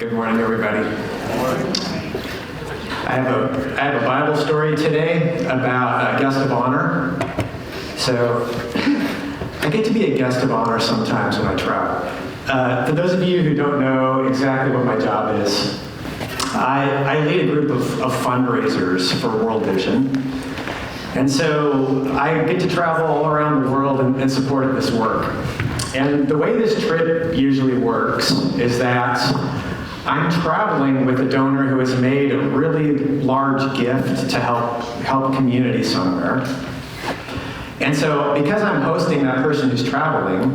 Good morning, everybody. I have a Bible story today about a guest of honor. So I get to be a guest of honor sometimes when I travel. For those of you who don't know exactly what my job is, I lead a group of fundraisers for World Vision. And so I get to travel all around the world in support of this work. And the way this trip usually works is that I'm traveling with a donor who has made a really large gift to help community somewhere. And so because I'm hosting that person who's traveling,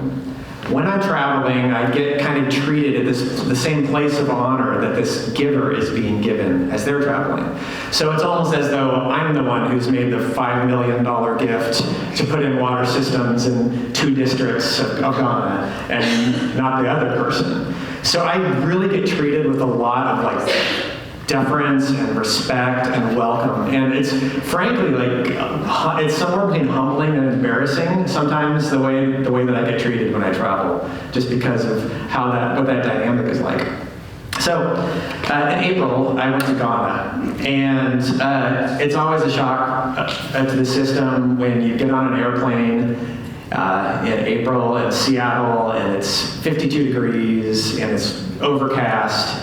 when I'm traveling, I get kind of treated at the same place of honor that this giver is being given as they're traveling. So it's almost as though I'm the one who's made the $5 million gift to put in water systems in 2 districts of Ghana, and not the other person. So I really get treated with a lot of deference and respect and welcome. And it's frankly it's somewhere between humbling and embarrassing sometimes the way that I get treated when I travel, just because of what that dynamic is like. So in April, I went to Ghana, and it's always a shock to the system when you get on an airplane in April in Seattle, and it's 52 degrees and it's overcast.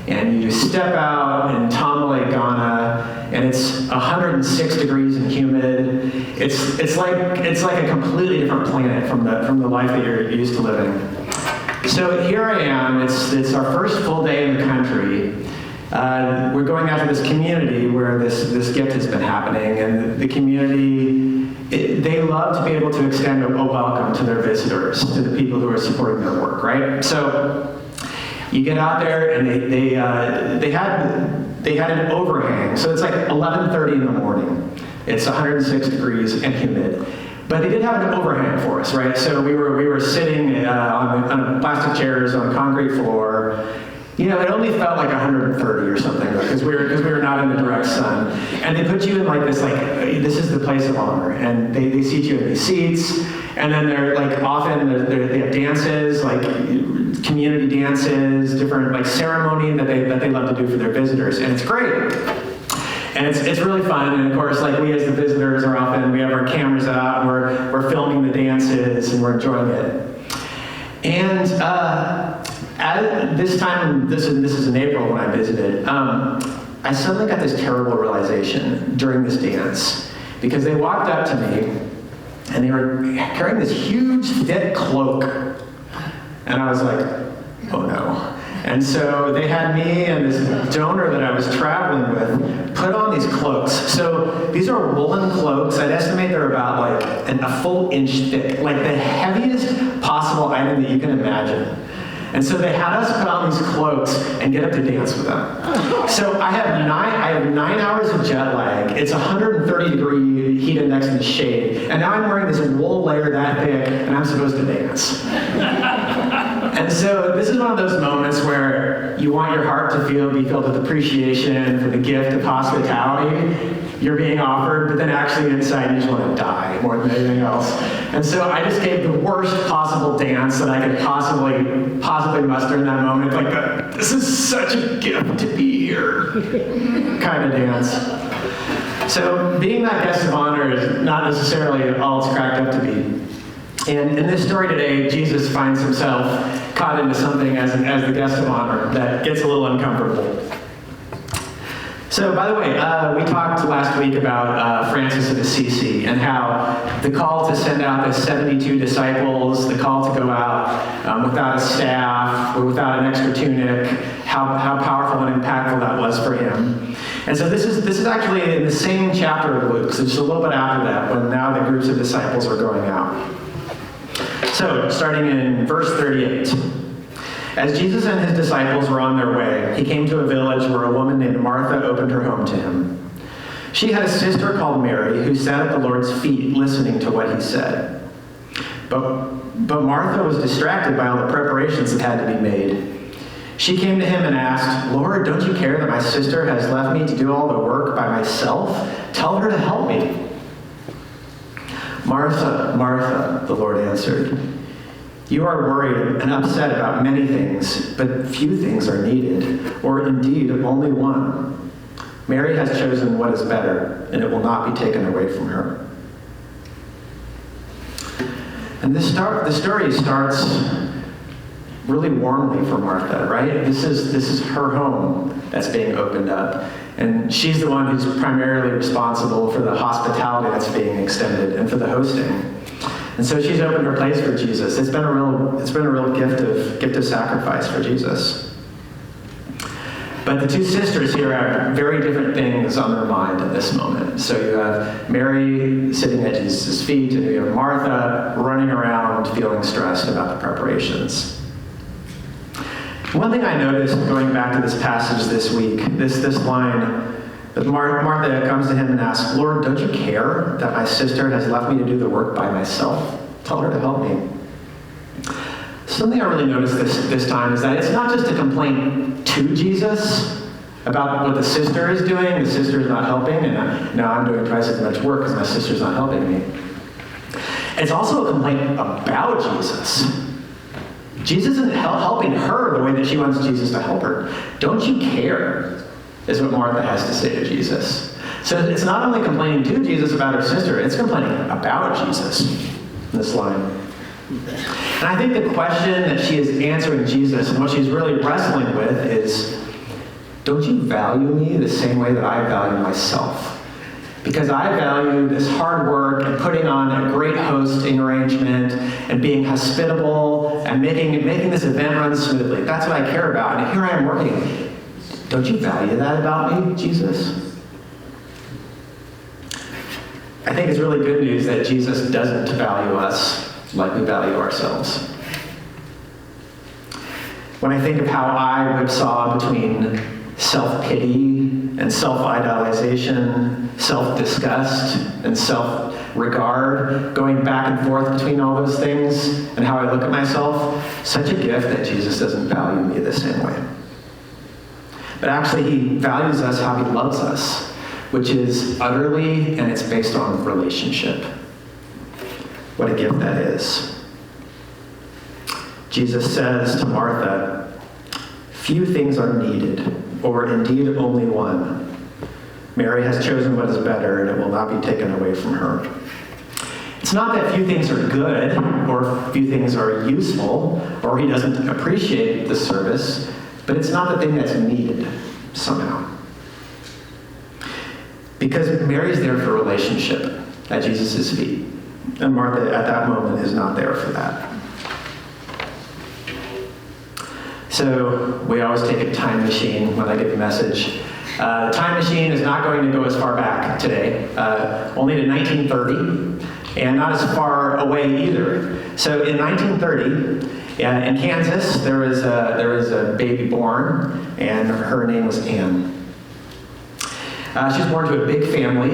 And you step out in Tamale, Ghana, and it's 106 degrees and humid. It's like a completely different planet from the life that you're used to living. So here I am. It's our first full day in the country. We're going out to this community where this gift has been happening, and the community, they love to be able to extend a welcome to their visitors, to the people who are supporting their work, right? So you get out there, and they had an overhang. So it's like 11:30 in the morning. It's 106 degrees and humid. But they did have an overhang for us, right? So we were sitting on plastic chairs on a concrete floor. You know, it only felt like 130 or something, because we were not in the direct sun. And they put you in this is the place of honor, and they seat you in these seats. And then they're often they have dances, community dances, different ceremony that they love to do for their visitors, and it's great. And it's really fun. And of course, we as the visitors we have our cameras out, and we're filming the dances, and we're enjoying it. And at this time, this is in April when I visited, I suddenly got this terrible realization during this dance, because they walked up to me, and they were carrying this huge, thick cloak. And I was like, oh no. And so they had me and this donor that I was traveling with put on these cloaks. So these are woolen cloaks. I'd estimate they're about a full inch thick, the heaviest possible item that you can imagine. And so they had us put on these cloaks and get up to dance with them. So I have 9 hours of jet lag. It's 130-degree heat index in the shade. And now I'm wearing this wool layer that thick, and I'm supposed to dance. And so this is one of those moments where you want your heart to be filled with appreciation for the gift of hospitality you're being offered, but then actually inside you just want to die more than anything else. And so I just gave the worst possible dance that I could possibly muster in that moment, this is such a gift to be here kind of dance. So being that guest of honor is not necessarily all it's cracked up to be. And in this story today, Jesus finds himself caught into something as the guest of honor that gets a little uncomfortable. So, by the way, we talked last week about Francis of Assisi and how the call to send out the 72 disciples, the call to go out without a staff or without an extra tunic, how powerful and impactful that was for him. And so this is actually in the same chapter of Luke, so just a little bit after that, when now the groups of disciples are going out. So, starting in verse 38. As Jesus and his disciples were on their way, he came to a village where a woman named Martha opened her home to him. She had a sister called Mary who sat at the Lord's feet listening to what he said. But Martha was distracted by all the preparations that had to be made. She came to him and asked, "Lord, don't you care that my sister has left me to do all the work by myself? Tell her to help me." "Martha, Martha," the Lord answered, You are worried and upset about many things, but few things are needed, or indeed only one. Mary has chosen what is better, and it will not be taken away from her. And the story starts really warmly for Martha, right? This is her home that's being opened up. And she's the one who's primarily responsible for the hospitality that's being extended and for the hosting. And so she's opened her place for Jesus. It's been a real gift of sacrifice for Jesus. But the two sisters here have very different things on their mind at this moment. So you have Mary sitting at Jesus' feet, and you have Martha running around feeling stressed about the preparations. One thing I noticed going back to this passage this week, this line, that Martha comes to him and asks, "Lord, don't you care that my sister has left me to do the work by myself? Tell her to help me." Something I really noticed this time is that it's not just a complaint to Jesus about what the sister is doing. The sister is not helping, and now I'm doing twice as much work because my sister's not helping me. It's also a complaint about Jesus. Jesus isn't helping her the way that she wants Jesus to help her. Don't you care? Is what Martha has to say to Jesus. So it's not only complaining to Jesus about her sister, it's complaining about Jesus in this line. And I think the question that she is answering Jesus and what she's really wrestling with is, don't you value me the same way that I value myself? Because I value this hard work and putting on a great hosting arrangement and being hospitable and making this event run smoothly. That's what I care about. And here I am working. Don't you value that about me, Jesus? I think it's really good news that Jesus doesn't value us like we value ourselves. When I think of how I whipsaw between self-pity and self-idolization, self-disgust and self-regard, going back and forth between all those things and how I look at myself, such a gift that Jesus doesn't value me the same way. But actually, he values us how he loves us, which is utterly, and it's based on relationship. What a gift that is. Jesus says to Martha, "Few things are needed, or indeed only one. Mary has chosen what is better, and it will not be taken away from her." It's not that few things are good, or few things are useful, or he doesn't appreciate the service, but it's not the thing that's needed somehow. Because Mary's there for relationship at Jesus' feet. And Martha at that moment is not there for that. So we always take a time machine when I give a message. The time machine is not going to go as far back today, only to 1930, and not as far away either. So in 1930, in Kansas, there was a baby born, and her name was Anne. She was born to a big family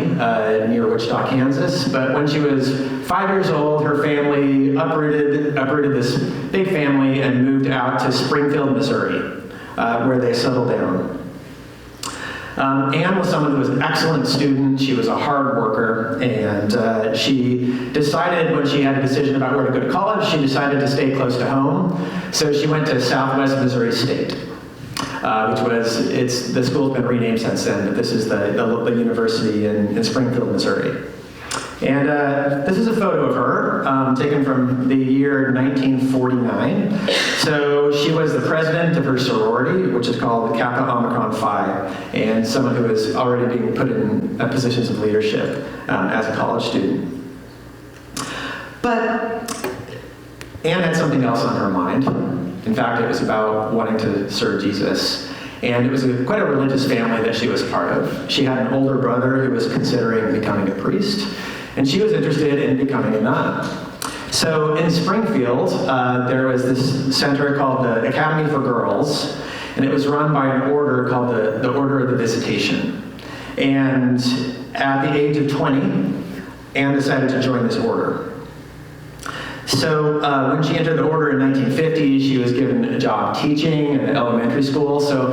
near Wichita, Kansas, but when she was 5 years old, her family uprooted this big family and moved out to Springfield, Missouri, where they settled down. Anne was someone who was an excellent student. She was a hard worker, and she decided when she had a decision about where to go to college, she decided to stay close to home. So she went to Southwest Missouri State, the school's been renamed since then, but this is the university in Springfield, Missouri. And this is a photo of her taken from the year 1949. So she was the president of her sorority, which is called the Kappa Omicron Phi, and someone who was already being put in positions of leadership as a college student. But Anne had something else on her mind. In fact, it was about wanting to serve Jesus. And it was quite a religious family that she was part of. She had an older brother who was considering becoming a priest, and she was interested in becoming a nun. So in Springfield, there was this center called the Academy for Girls, and it was run by an order called the Order of the Visitation. And at the age of 20, Anne decided to join this order. So when she entered the order in 1950, she was given a job teaching in an elementary school. So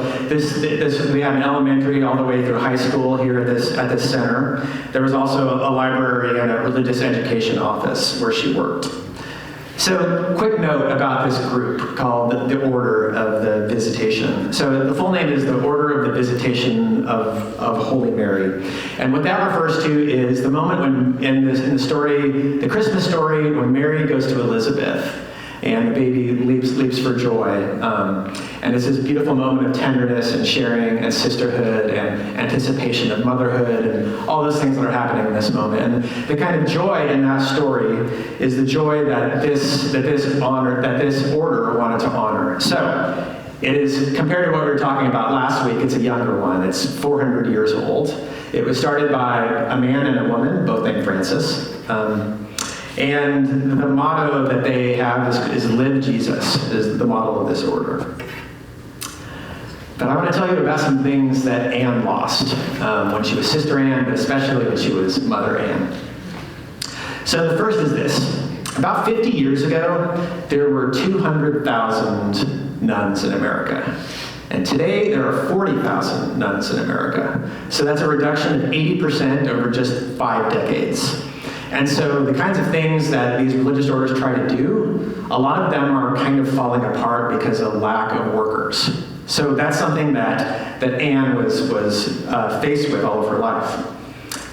we have an elementary all the way through high school here at this center. There was also a library and a religious education office where she worked. So, quick note about this group called the Order of the Visitation. So, the full name is the Order of the Visitation of Holy Mary. And what that refers to is the moment when, in the story, the Christmas story, when Mary goes to Elizabeth and the baby leaps for joy. And it's this beautiful moment of tenderness and sharing and sisterhood and anticipation of motherhood and all those things that are happening in this moment. And the kind of joy in that story is the joy that this order wanted to honor. So it is, compared to what we were talking about last week, it's a younger one. It's 400 years old. It was started by a man and a woman, both named Francis. And the motto that they have is Live Jesus, is the model of this order. But I want to tell you about some things that Anne lost when she was Sister Anne, but especially when she was Mother Anne. So the first is this. About 50 years ago, there were 200,000 nuns in America. And today, there are 40,000 nuns in America. So that's a reduction of 80% over just 5 decades. And so the kinds of things that these religious orders try to do, a lot of them are kind of falling apart because of lack of workers. So that's something that Anne was faced with all of her life.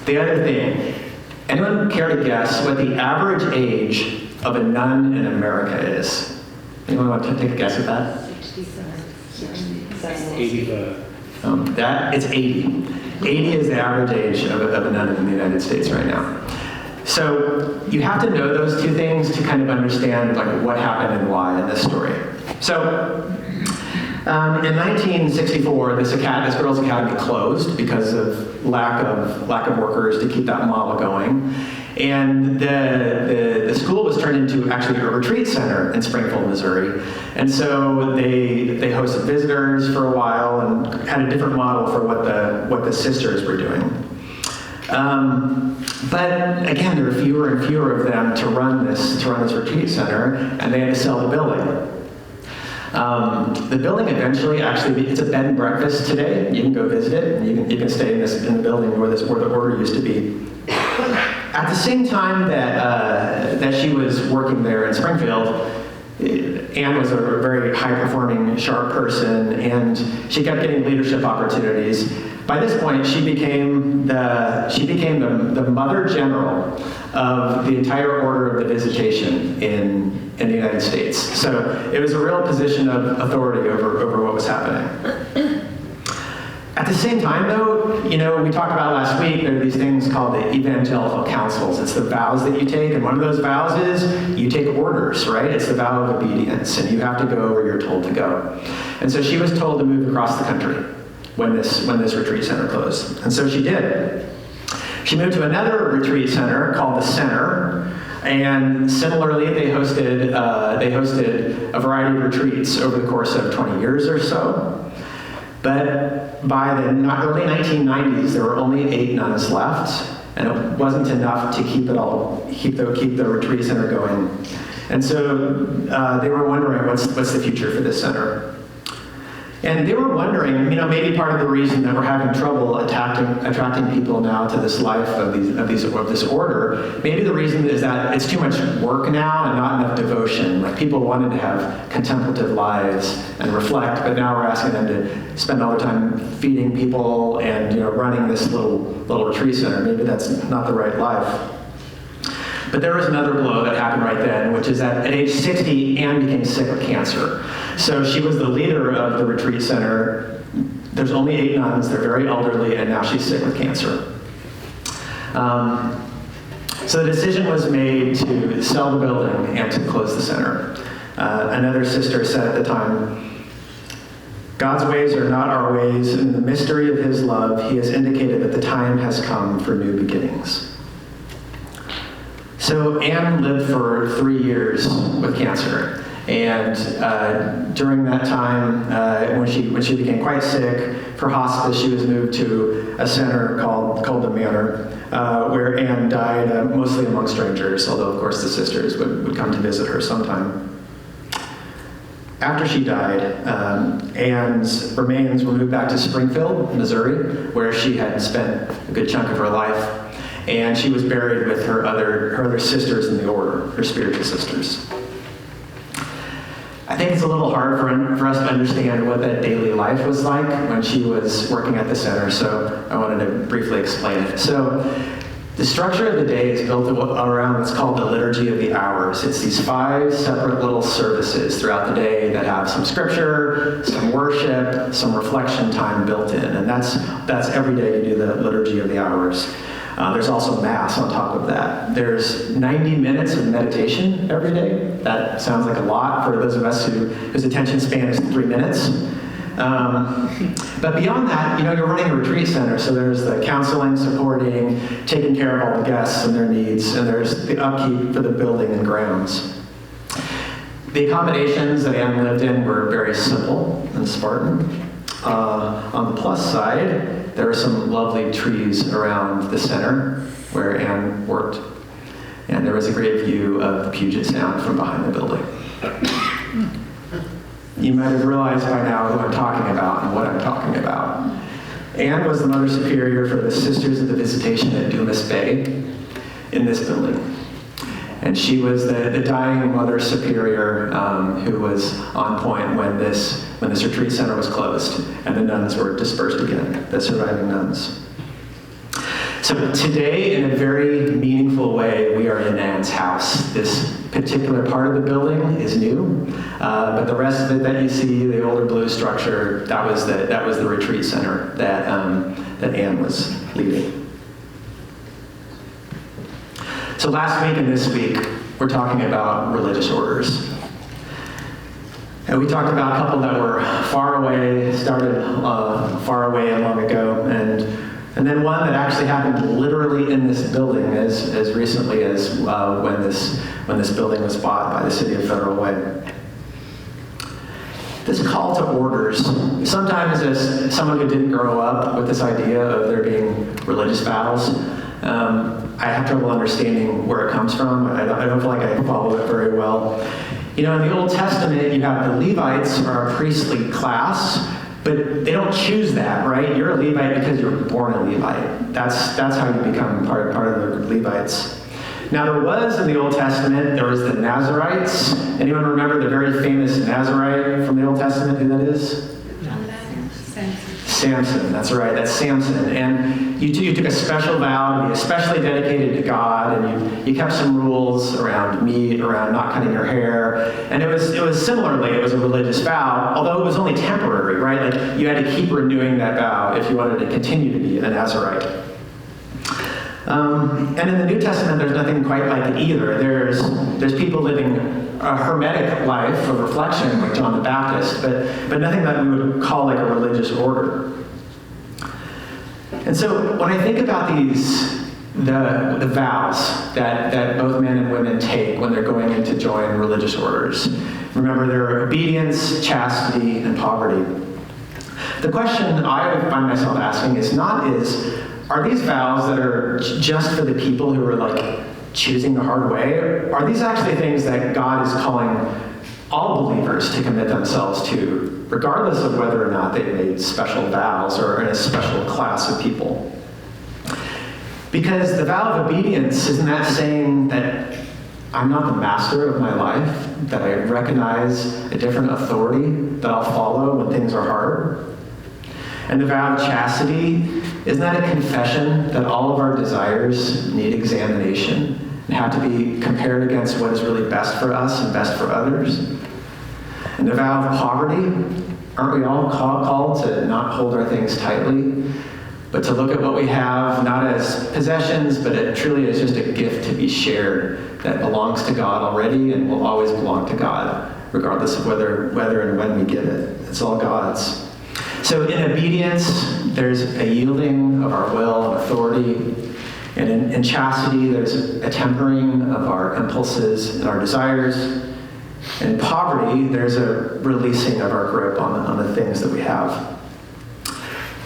The other thing, anyone care to guess what the average age of a nun in America is? Anyone want to take a guess at that? 85. It's 80. 80 is the average age of a nun in the United States right now. So you have to know those two things to kind of understand like what happened and why in this story. So in 1964, this Girls Academy closed because of lack of workers to keep that model going, and the school was turned into actually a retreat center in Springfield, Missouri. And so they hosted visitors for a while and had a different model for what the sisters were doing. But again, there were fewer and fewer of them to run this retreat center, and they had to sell the building. The building eventually, it's a bed and breakfast today. You can go visit it, and you can stay in the building where the order used to be. At the same time that she was working there in Springfield, Anne was a very high-performing, sharp person, and she kept getting leadership opportunities. By this point, she became the Mother General of the entire Order of the Visitation in the United States. So it was a real position of authority over what was happening. At the same time, though, we talked about last week, there are these things called the evangelical councils. It's the vows that you take, and one of those vows is you take orders, right? It's the vow of obedience, and you have to go where you're told to go. And so she was told to move across the country when this retreat center closed. And so she did. She moved to another retreat center called the Center, and similarly, they hosted a variety of retreats over the course of 20 years or so. But by the early 1990s, there were only 8 nuns left, and it wasn't enough to keep the retreat center going. And so they were wondering what's the future for this center. And they were wondering, maybe part of the reason that we're having trouble attracting people now to this life of this order, maybe the reason is that it's too much work now and not enough devotion. Like people wanted to have contemplative lives and reflect, but now we're asking them to spend all their time feeding people and running this little retreat center. Maybe that's not the right life. But there was another blow that happened right then, which is that at age 60, Anne became sick with cancer. So she was the leader of the retreat center. There's only 8 nuns, they're very elderly, and now she's sick with cancer. So the decision was made to sell the building and to close the center. Another sister said at the time, "God's ways are not our ways. In the mystery of his love, he has indicated that the time has come for new beginnings." So Anne lived for 3 years with cancer, and during that time, when she became quite sick for hospice, she was moved to a center called the Manor, where Anne died mostly among strangers, although of course the sisters would come to visit her sometime. After she died, Anne's remains were moved back to Springfield, Missouri, where she had spent a good chunk of her life. And she was buried with her other sisters in the order, her spiritual sisters. think it's a little hard for us to understand what that daily life was like when she was working at the center, so I wanted to briefly explain it. So the structure of the day is built around what's called the Liturgy of the Hours. It's these 5 separate little services throughout the day that have some scripture, some worship, some reflection time built in, and that's every day you do the Liturgy of the Hours. There's also Mass on top of that. There's 90 minutes of meditation every day. That sounds like a lot for those of us whose attention span is 3 minutes. But beyond that, you're running a retreat center, so there's the counseling, supporting, taking care of all the guests and their needs, and there's the upkeep for the building and grounds. The accommodations that Anne lived in were very simple and Spartan. On the plus side, there are some lovely trees around the center where Anne worked, and there was a great view of the Puget Sound from behind the building. You might have realized by now who I'm talking about and what I'm talking about. Anne was the Mother Superior for the Sisters of the Visitation at Dumas Bay in this building. And she was the dying Mother Superior who was on point when this retreat center was closed and the nuns were dispersed again, the surviving nuns. So today, in a very meaningful way, we are in Anne's house. This particular part of the building is new, but the rest of it that you see, the older blue structure, that was the retreat center that Anne was leading. So last week and this week, we're talking about religious orders. And we talked about a couple that were far away, started far away and long ago, and then one that actually happened literally in this building as recently as when this building was bought by the city of Federal Way. This call to orders, sometimes as someone who didn't grow up with this idea of there being religious vows, I have trouble understanding where it comes from. I don't feel like I follow it very well. In the Old Testament, you have the Levites are a priestly class, but they don't choose that, right? You're a Levite because you're born a Levite. That's how you become part of the Levites. Now there was in the Old Testament, there was the Nazarites. Anyone remember the very famous Nazarite from the Old Testament, who that is? Samson, that's right, that's Samson. And you took a special vow to be especially dedicated to God, and you kept some rules around meat, around not cutting your hair. And it was similarly, it was a religious vow, although it was only temporary, right? Like you had to keep renewing that vow if you wanted to continue to be a Nazarite. And in the New Testament, there's nothing quite like it either. There's people living a hermetic life of reflection, like John the Baptist, but nothing that we would call like a religious order. And so when I think about the vows that both men and women take when they're going in to join religious orders, remember there are obedience, chastity, and poverty. The question I find myself asking are these vows that are just for the people who are like choosing the hard way? Are these actually things that God is calling all believers to commit themselves to, regardless of whether or not they made special vows or are in a special class of people? Because the vow of obedience, isn't that saying that I'm not the master of my life, that I recognize a different authority that I'll follow when things are hard? And the vow of chastity, isn't that a confession that all of our desires need examination and have to be compared against what is really best for us and best for others? And the vow of poverty, aren't we all called to not hold our things tightly, but to look at what we have not as possessions, but it truly is just a gift to be shared that belongs to God already and will always belong to God, regardless of whether and when we give it. It's all God's. So in obedience, there's a yielding of our will and authority. And in chastity, there's a tempering of our impulses and our desires. And in poverty, there's a releasing of our grip on the things that we have.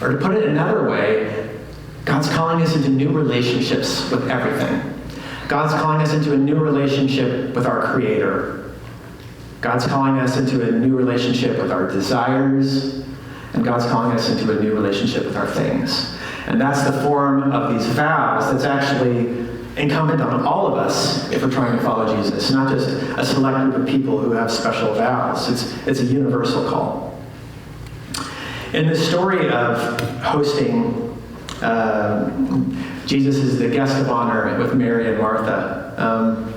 Or to put it another way, God's calling us into new relationships with everything. God's calling us into a new relationship with our Creator. God's calling us into a new relationship with our desires. And God's calling us into a new relationship with our things. And that's the form of these vows that's actually incumbent on all of us if we're trying to follow Jesus, not just a select group of people who have special vows. It's a universal call. In the story of hosting, Jesus is the guest of honor with Mary and Martha.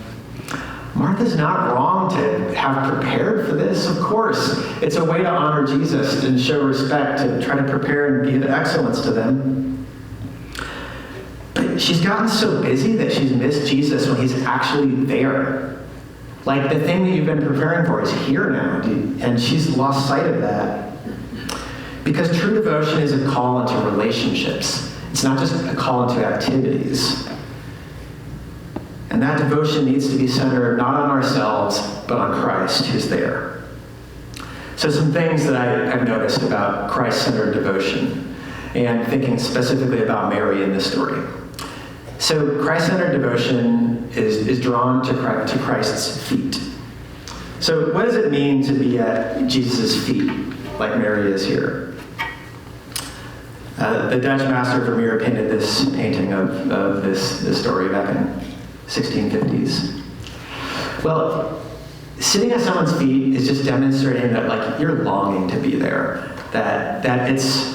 Martha's not wrong to have prepared for this, of course. It's a way to honor Jesus and show respect, to try to prepare and give excellence to them. But she's gotten so busy that she's missed Jesus when he's actually there. Like, the thing that you've been preparing for is here now, and she's lost sight of that. Because true devotion is a call into relationships. It's not just a call into activities. And that devotion needs to be centered not on ourselves, but on Christ who's there. So some things that I've noticed about Christ-centered devotion, and thinking specifically about Mary in this story. So Christ-centered devotion is drawn to Christ's feet. So what does it mean to be at Jesus' feet, like Mary is here? The Dutch master Vermeer painted this painting of this story back in 1650s. Well, sitting at someone's feet is just demonstrating that, like, you're longing to be there. That it's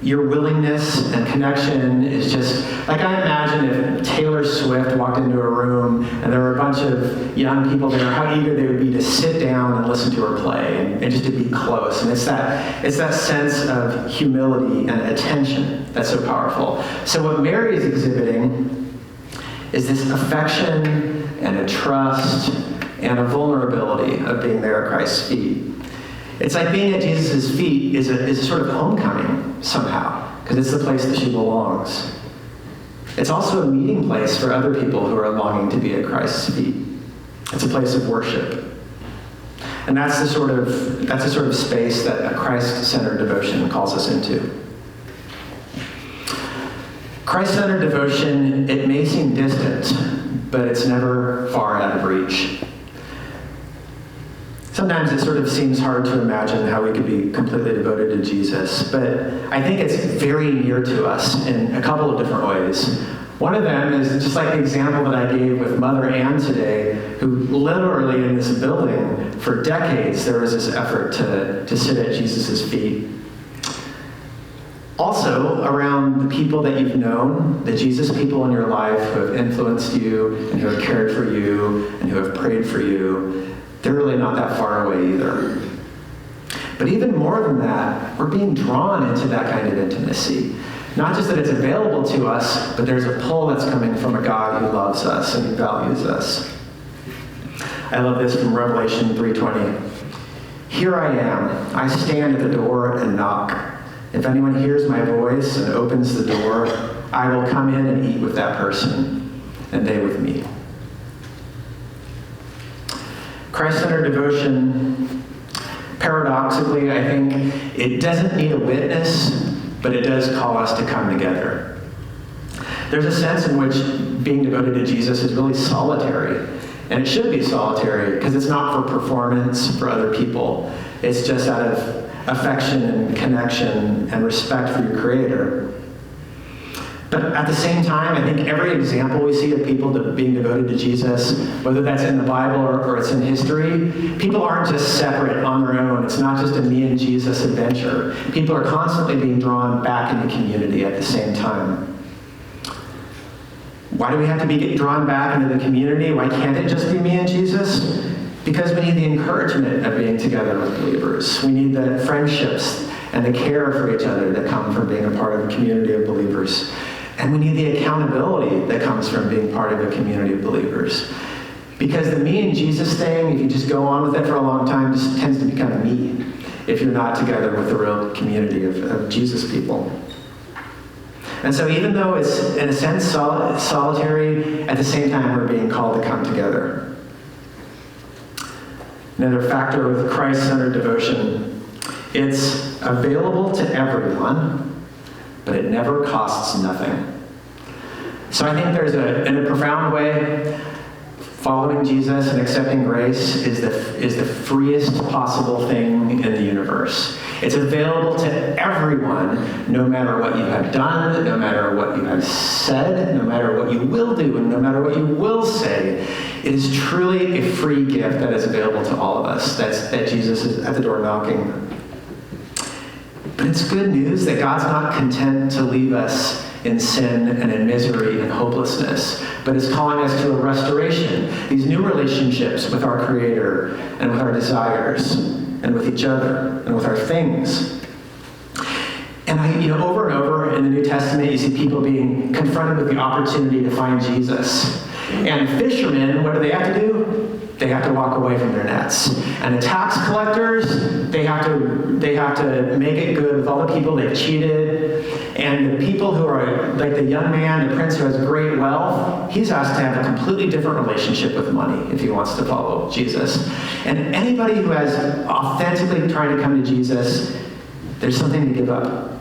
your willingness and connection is just, like, I imagine if Taylor Swift walked into a room and there were a bunch of young people there, how eager they would be to sit down and listen to her play and just to be close. And it's that sense of humility and attention that's so powerful. So what Mary is exhibiting is this affection and a trust and a vulnerability of being there at Christ's feet. It's like being at Jesus' feet is a sort of homecoming somehow, because it's the place that she belongs. It's also a meeting place for other people who are longing to be at Christ's feet. It's a place of worship. And that's the sort of space that a Christ-centered devotion calls us into. Christ-centered devotion, it may seem distant, but it's never far out of reach. Sometimes it sort of seems hard to imagine how we could be completely devoted to Jesus, but I think it's very near to us in a couple of different ways. One of them is just like the example that I gave with Mother Ann today, who literally in this building for decades there was this effort to sit at Jesus' feet. Also, around the people that you've known, the Jesus people in your life who have influenced you and who have cared for you and who have prayed for you, they're really not that far away either. But even more than that, we're being drawn into that kind of intimacy. Not just that it's available to us, but there's a pull that's coming from a God who loves us and who values us. I love this from Revelation 3:20. Here I am. I stand at the door and knock. If anyone hears my voice and opens the door, I will come in and eat with that person, and they with me. Christ-centered devotion, paradoxically, I think, it doesn't need a witness, but it does call us to come together. There's a sense in which being devoted to Jesus is really solitary, and it should be solitary because it's not for performance for other people. It's just out of affection and connection and respect for your Creator. But at the same time, I think every example we see of people being devoted to Jesus, whether that's in the Bible or it's in history, people aren't just separate on their own. It's not just a me and Jesus adventure. People are constantly being drawn back into community at the same time. Why do we have to be drawn back into the community? Why can't it just be me and Jesus? Because we need the encouragement of being together with believers. We need the friendships and the care for each other that come from being a part of a community of believers. And we need the accountability that comes from being part of a community of believers. Because the me and Jesus thing, if you just go on with it for a long time, just tends to become me if you're not together with the real community of Jesus people. And so even though it's, in a sense, solitary, at the same time we're being called to come together. Another factor with Christ-centered devotion, it's available to everyone, but it never costs nothing. So I think there's in a profound way, following Jesus and accepting grace is the freest possible thing in the universe. It's available to everyone, no matter what you have done, no matter what you have said, no matter what you will do, and no matter what you will say. It is truly a free gift that is available to all of us. That Jesus is at the door knocking. But it's good news that God's not content to leave us in sin and in misery and hopelessness, but is calling us to a restoration, these new relationships with our Creator and with our desires and with each other and with our things. And over and over in the New Testament, you see people being confronted with the opportunity to find Jesus. And fishermen, what do they have to do? They have to walk away from their nets. And the tax collectors, they have to make it good with all the people they've cheated. And the people who are like the young man, the prince who has great wealth, he's asked to have a completely different relationship with money if he wants to follow Jesus. And anybody who has authentically tried to come to Jesus, there's something to give up.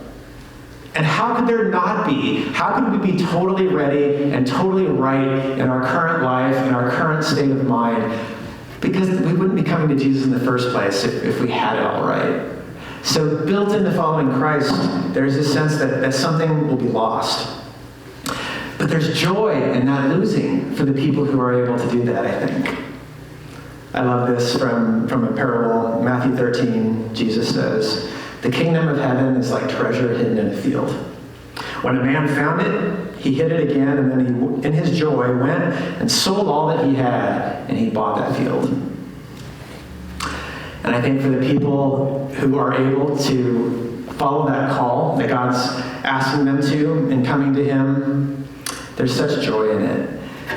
And how could there not be? How could we be totally ready and totally right in our current life, in our current state of mind? Because we wouldn't be coming to Jesus in the first place if we had it all right. So built into following Christ, there's a sense that something will be lost. But there's joy in that losing for the people who are able to do that, I think. I love this from a parable, Matthew 13, Jesus says, "The kingdom of heaven is like treasure hidden in a field. When a man found it, he hid it again, and then he, in his joy, went and sold all that he had, and he bought that field." And I think for the people who are able to follow that call that God's asking them to in coming to Him, there's such joy in it.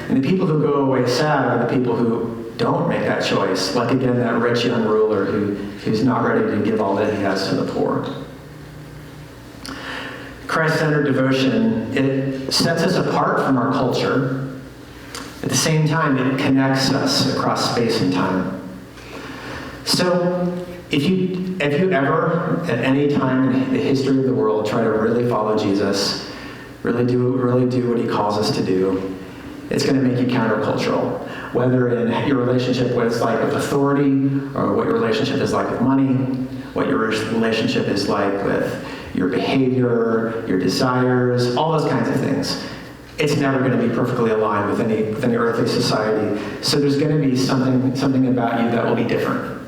And the people who go away sad are the people who don't make that choice. Like, again, that rich young ruler who's not ready to give all that he has to the poor. Christ-centered devotion, it sets us apart from our culture. At the same time, it connects us across space and time. So, if you ever, at any time in the history of the world, try to really follow Jesus, really do what He calls us to do, it's going to make you countercultural. Whether in your relationship with authority, or what your relationship is like with money, what your relationship is like with your behavior, your desires, all those kinds of things. It's never going to be perfectly aligned with any earthly society. So there's going to be something about you that will be different.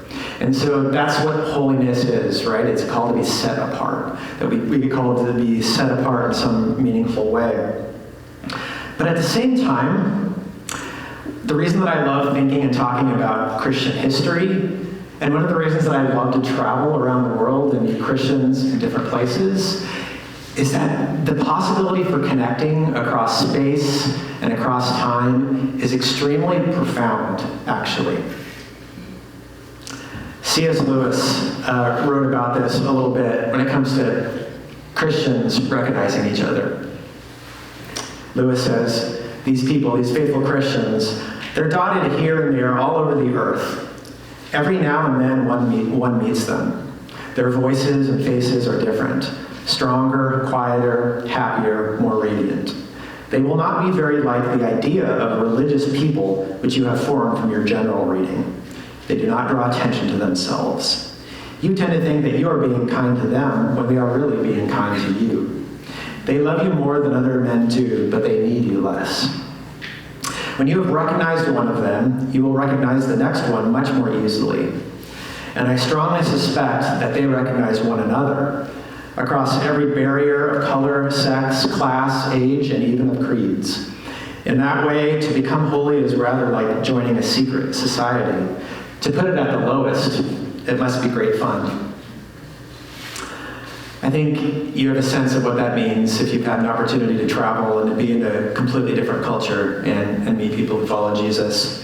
And so that's what holiness is, right? It's called to be set apart. That we get called to be set apart in some meaningful way. But at the same time, the reason that I love thinking and talking about Christian history, and one of the reasons that I love to travel around the world and meet Christians in different places, is that the possibility for connecting across space and across time is extremely profound, actually. C.S. Lewis wrote about this a little bit when it comes to Christians recognizing each other. Lewis says, these people, these faithful Christians, they're dotted here and there all over the earth. Every now and then one meets them. Their voices and faces are different, stronger, quieter, happier, more radiant. They will not be very like the idea of religious people which you have formed from your general reading. They do not draw attention to themselves. You tend to think that you are being kind to them when they are really being kind to you. They love you more than other men do, but they need you less. When you have recognized one of them, you will recognize the next one much more easily. And I strongly suspect that they recognize one another across every barrier of color, sex, class, age, and even of creeds. In that way, to become holy is rather like joining a secret society. To put it at the lowest, it must be great fun. I think you have a sense of what that means if you've had an opportunity to travel and to be in a completely different culture and meet people who follow Jesus.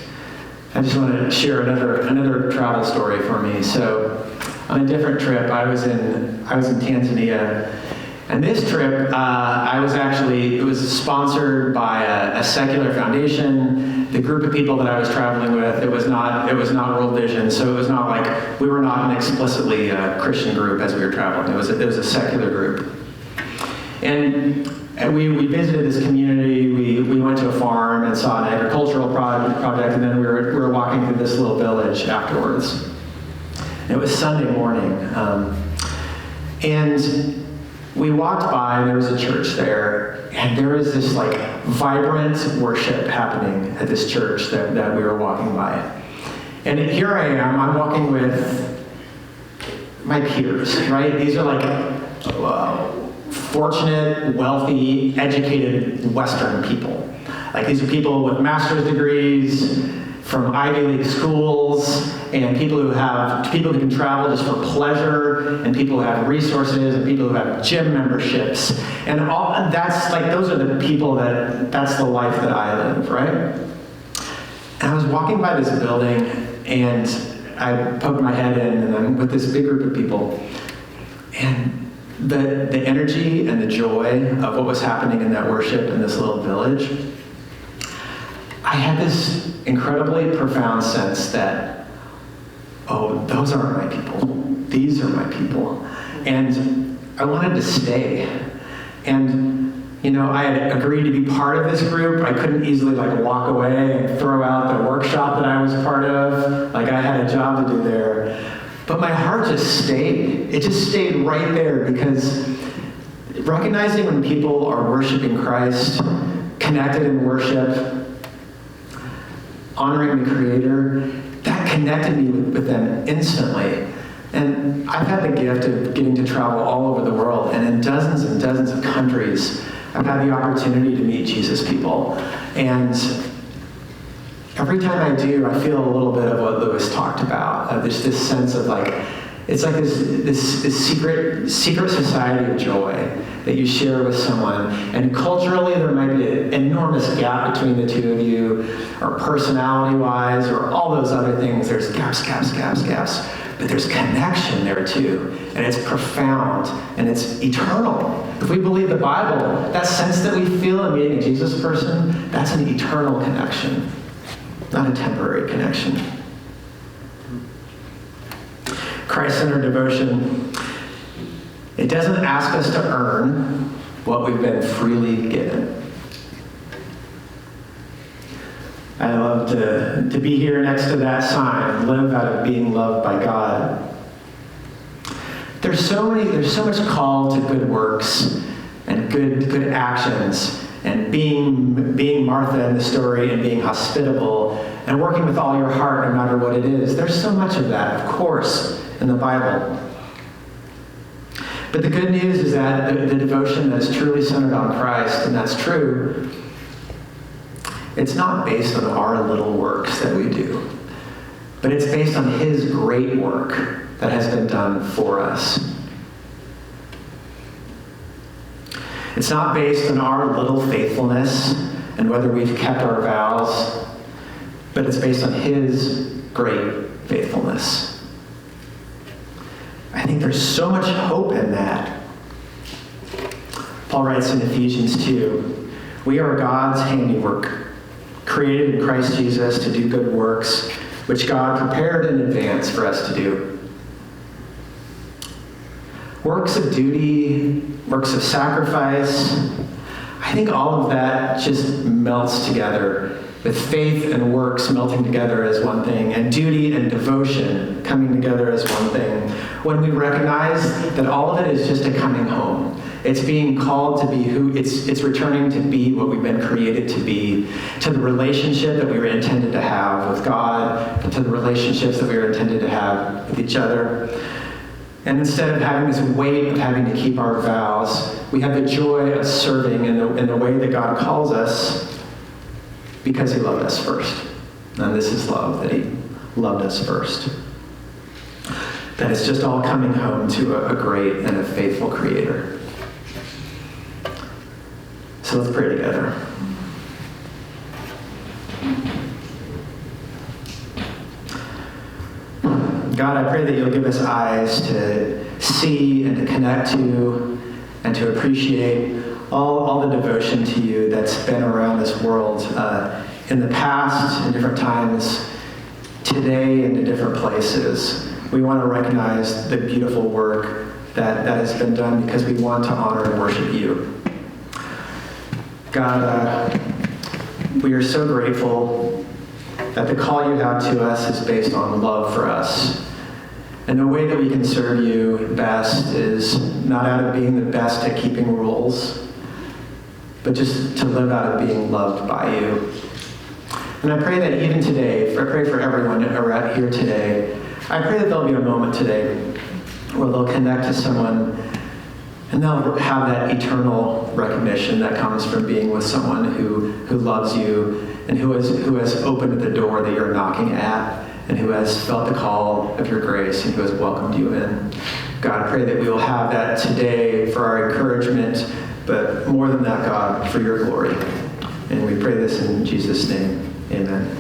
I just want to share another travel story for me. So, on a different trip, I was in Tanzania, and this trip, it was sponsored by a secular foundation. The group of people that I was traveling with, it was not World Vision, so it was not like, we were not an explicitly Christian group as we were traveling. It was a secular group. And we visited this community, we went to a farm and saw an agricultural project, and then we were walking through this little village afterwards. And it was Sunday morning. And we walked by, and there was a church there, and there was this like vibrant worship happening at this church that we were walking by. And here I am, I'm walking with my peers, right? These are like fortunate, wealthy, educated Western people. Like these are people with master's degrees from Ivy League schools, and people who can travel just for pleasure, and people who have resources, and people who have gym memberships, and all that's like those are the people that's the life that I live, right? And I was walking by this building, and I poked my head in, and I'm with this big group of people, and the energy and the joy of what was happening in that worship in this little village, I had this incredibly profound sense that, oh, those aren't my people. These are my people. And I wanted to stay. And, you know, I had agreed to be part of this group. I couldn't easily, like, walk away and throw out the workshop that I was part of. Like, I had a job to do there. But my heart just stayed. It just stayed right there because recognizing when people are worshiping Christ, connected in worship, honoring the Creator, that connected me with them instantly. And I've had the gift of getting to travel all over the world, and in dozens and dozens of countries, I've had the opportunity to meet Jesus people. And every time I do, I feel a little bit of what Lewis talked about. There's this sense of like, it's like this secret society of joy that you share with someone. And culturally, there might be an enormous gap between the two of you, or personality-wise, or all those other things. There's gaps. But there's connection there too. And it's profound, and it's eternal. If we believe the Bible, that sense that we feel in meeting a Jesus person, that's an eternal connection, not a temporary connection. Christ-centered devotion, it doesn't ask us to earn what we've been freely given. I love to be here next to that sign, live out of being loved by God. There's so much call to good works and good actions, and being Martha in the story, and being hospitable, and working with all your heart no matter what it is. There's so much of that, of course, in the Bible. But the good news is that the devotion that's truly centered on Christ, and that's true, it's not based on our little works that we do, but it's based on His great work that has been done for us. It's not based on our little faithfulness and whether we've kept our vows, but it's based on His great faithfulness. I think there's so much hope in that. Paul writes in Ephesians 2, "We are God's handiwork, created in Christ Jesus to do good works, which God prepared in advance for us to do." Works of duty, works of sacrifice, I think all of that just melts together, with faith and works melting together as one thing, and duty and devotion coming together as one thing. When we recognize that all of it is just a coming home. It's being called to be it's returning to be what we've been created to be, to the relationship that we were intended to have with God, and to the relationships that we were intended to have with each other. And instead of having this weight of having to keep our vows, we have the joy of serving in the way that God calls us, because He loved us first. And this is love, that He loved us first. That it's just all coming home to a great and a faithful Creator. So let's pray together. God, I pray that You'll give us eyes to see and to connect to and to appreciate all the devotion to You that's been around this world in the past, in different times, today, and in different places. We want to recognize the beautiful work that has been done because we want to honor and worship You. God, we are so grateful that the call You have to us is based on love for us. And the way that we can serve you best is not out of being the best at keeping rules, but just to live out of being loved by you. And I pray that even today, I pray for everyone here today, I pray that there'll be a moment today where they'll connect to someone and they'll have that eternal recognition that comes from being with someone who loves you and who has opened the door that you're knocking at and who has felt the call of your grace and who has welcomed you in. God, I pray that we will have that today for our encouragement, but more than that, God, for your glory. And we pray this in Jesus' name. Amen.